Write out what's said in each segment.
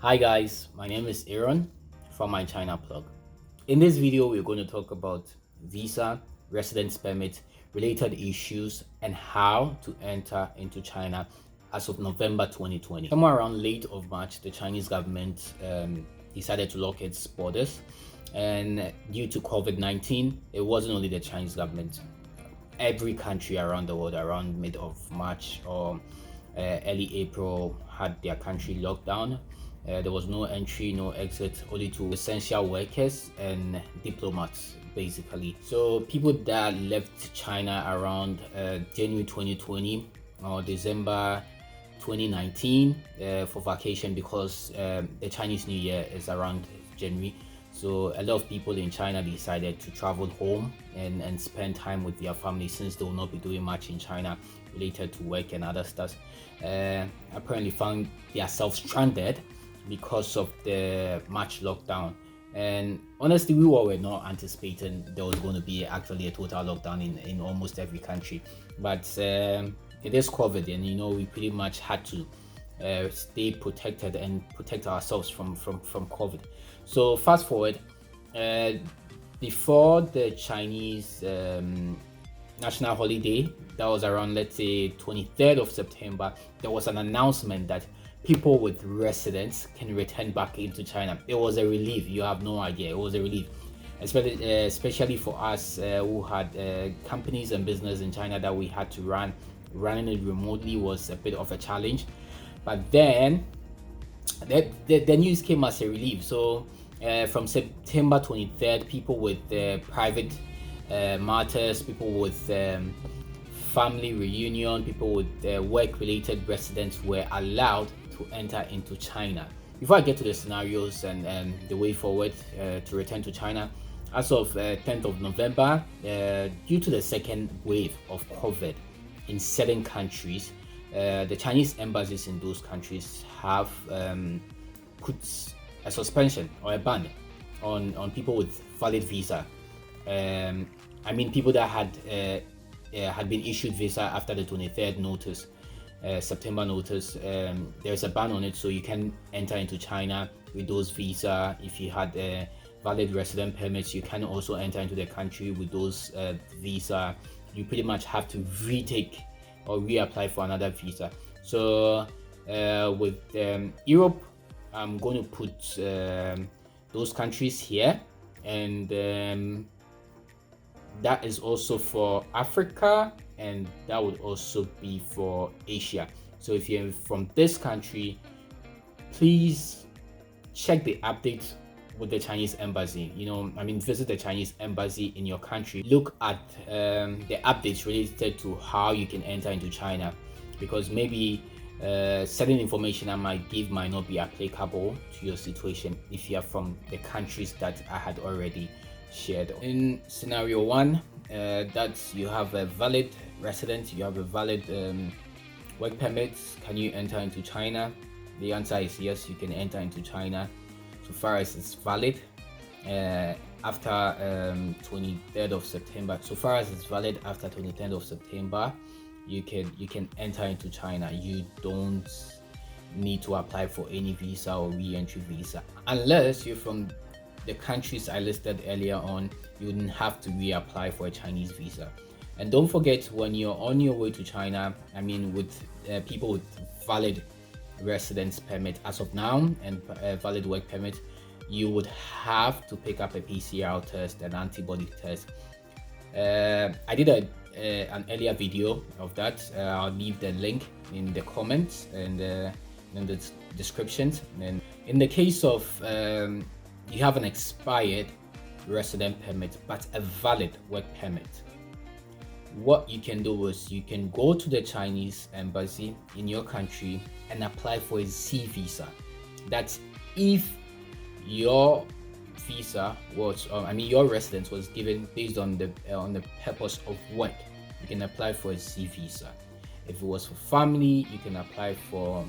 Hi guys, my name is Aaron from my China blog. In this video, we're going to talk about visa, residence permit, related issues, and how to enter into China as of November 2020. Somewhere around late of March, the Chinese government decided to lock its borders, and due to COVID-19, it wasn't only the Chinese government. Every country around the world around mid of March or early April had their country locked down. There was no entry, no exit, only to essential workers and diplomats, basically. So people that left China around January 2020 or December 2019 for vacation, because the Chinese New Year is around January. So a lot of people in China decided to travel home and spend time with their family, since they will not be doing much in China related to work and other stuff. Apparently found themselves stranded because of the March lockdown. And honestly, we were not anticipating there was going to be actually a total lockdown in almost every country. But it is COVID, and we pretty much had to stay protected and protect ourselves from COVID. So fast forward, before the Chinese national holiday, that was around, let's say, 23rd of September, there was an announcement that people with residence can return back into China. It was a relief. You have no idea. It was a relief, especially for us who had companies and business in China that we had to run. Running it remotely was a bit of a challenge, but then the news came as a relief. So from September 23rd, people with private matters, people with family reunion, people with work-related residents were allowed to enter into China. Before I get to the scenarios and the way forward to return to China, as of 10th of November, due to the second wave of COVID in certain countries, the Chinese embassies in those countries have put a suspension or a ban on people with valid visa. I mean, people that had been issued visa after the 23rd notice, September notice. There's a ban on it, so you can enter into China with those visa. If you had valid resident permits, you can also enter into the country with those visa. You pretty much have to retake or reapply for another visa. So with Europe, I'm going to put those countries here, and that is also for Africa, and that would also be for Asia. So if you're from this country, please check the updates with the Chinese embassy. Visit the Chinese embassy in your country. Look at the updates related to how you can enter into China, because maybe certain information I might give might not be applicable to your situation if you are from the countries that I had already shared. In scenario one, that you have a valid resident, you have a valid work permit. Can you enter into China? The answer is yes, you can enter into China so far as it's valid after 23rd of September. So far as it's valid after 23rd of September, you can enter into China. You don't need to apply for any visa or re-entry visa, unless you're from the countries I listed earlier on. You wouldn't have to reapply for a Chinese visa. And don't forget, when you're on your way to China, with people with valid residence permit as of now and valid work permit, you would have to pick up a PCR test, an antibody test. I did an earlier video of that. I'll leave the link in the comments and in the descriptions. And in the case of you have an expired resident permit but a valid work permit, what you can do is you can go to the Chinese embassy in your country and apply for a Z visa. That's if your visa was, your residence was given based on the purpose of work. You can apply for a Z visa. If it was for family, you can apply for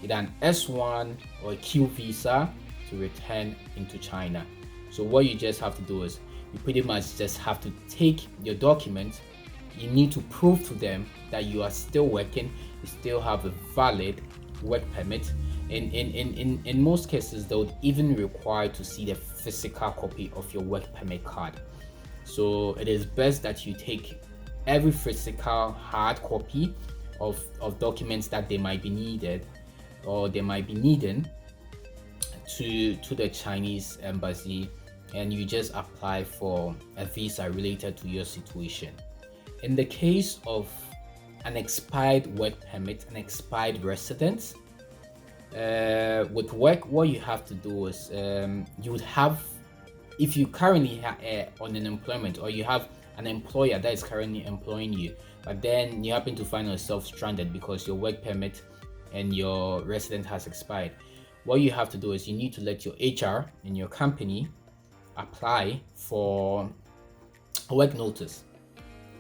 either an S1 or a Q visa to return into China. So what you just have to do is you pretty much just have to take your documents. You need to prove to them that you are still working, you still have a valid work permit, In most cases, they would even require to see the physical copy of your work permit card. So it is best that you take every physical hard copy of documents that they might be needed or they might be needing to the Chinese embassy, and you just apply for a visa related to your situation. In the case of an expired work permit, an expired residence, with work, what you have to do is you would have, if you currently on an employment, or you have an employer that is currently employing you, but then you happen to find yourself stranded because your work permit and your residence has expired, what you have to do is you need to let your HR in your company apply for a work notice,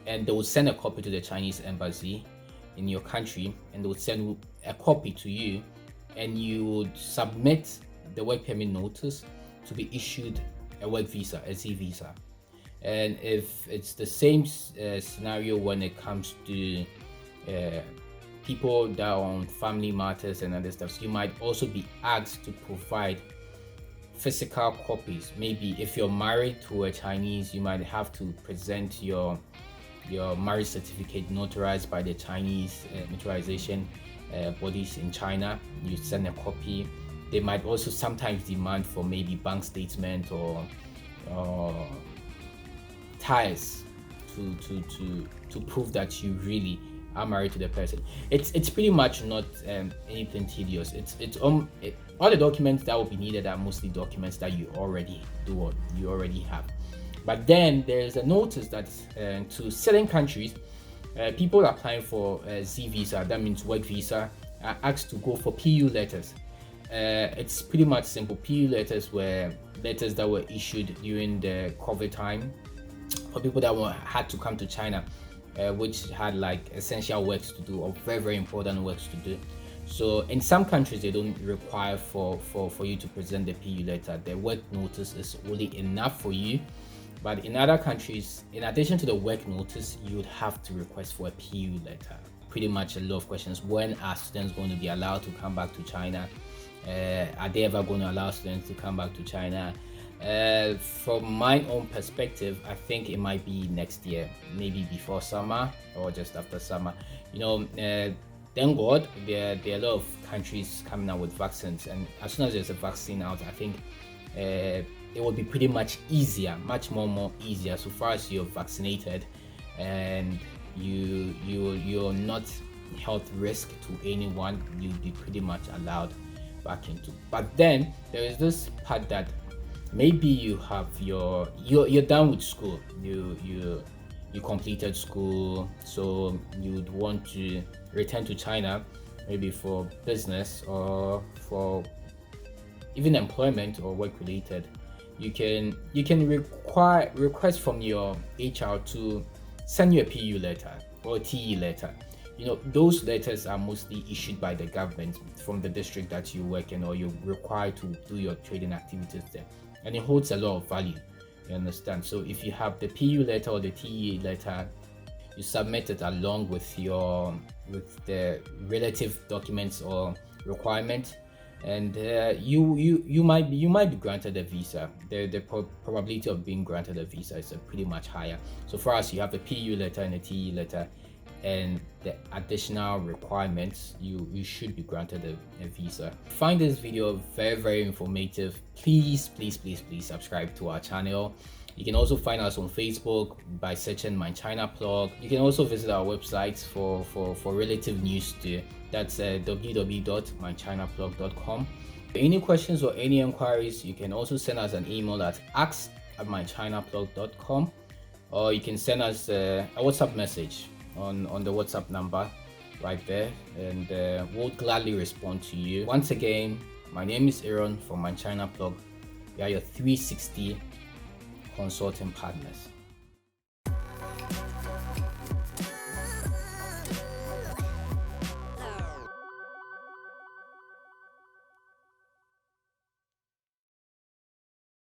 and they will send a copy to the Chinese embassy in your country, and they will send a copy to you, and you would submit the work permit notice to be issued a work visa, a Z visa. And if it's the same scenario when it comes to people that are on family matters and other stuff, so you might also be asked to provide physical copies. Maybe if you're married to a Chinese, you might have to present your marriage certificate notarized by the Chinese notarization bodies in China. You send a copy. They might also sometimes demand for maybe bank statement or ties to prove that you really are married to the person. It's pretty much not anything tedious. All the documents that will be needed are mostly documents that you already do or you already have. But then there's a notice that to certain countries, people applying for Z visa, that means work visa, are asked to go for PU letters. It's pretty much simple. PU letters were letters that were issued during the COVID time for people that had to come to China, which had like essential works to do or very, very important works to do. So in some countries, they don't require for you to present the PU letter. The work notice is only enough for you. But in other countries, in addition to the work notice, you would have to request for a PU letter. Pretty much a lot of questions. When are students going to be allowed to come back to China? Are they ever going to allow students to come back to China? From my own perspective, I think it might be next year, maybe before summer or just after summer. Thank God there are a lot of countries coming out with vaccines, and as soon as there's a vaccine out, I think it will be pretty much easier, much more easier, so far as you're vaccinated and you're not health risk to anyone. You'll be pretty much allowed back into. But then there is this part that maybe you have you're done with school, you completed school, so you'd want to return to China, maybe for business or for even employment or work related. You can request from your HR to send you a PU letter or a TE letter. Those letters are mostly issued by the government from the district that you work in or you're required to do your trading activities there, and it holds a lot of value. You understand? So if you have the PU letter or the TE letter, you submit it along with the relative documents or requirements, and you might be granted a visa. The probability of being granted a visa is pretty much higher. So for us, you have the PU letter and the TE letter, and the additional requirements, you should be granted a visa. Find this video very, very informative. Please subscribe to our channel. You can also find us on Facebook by searching My China Plug. You can also visit our website for relative news too. That's www.mychinaplug.com. Any questions or any inquiries, you can also send us an email at ask@mychinaplug.com, or you can send us a WhatsApp message on the WhatsApp number right there, and we'll gladly respond to you. Once again, my name is Aaron from My China Plug. We are your 360 consulting partners.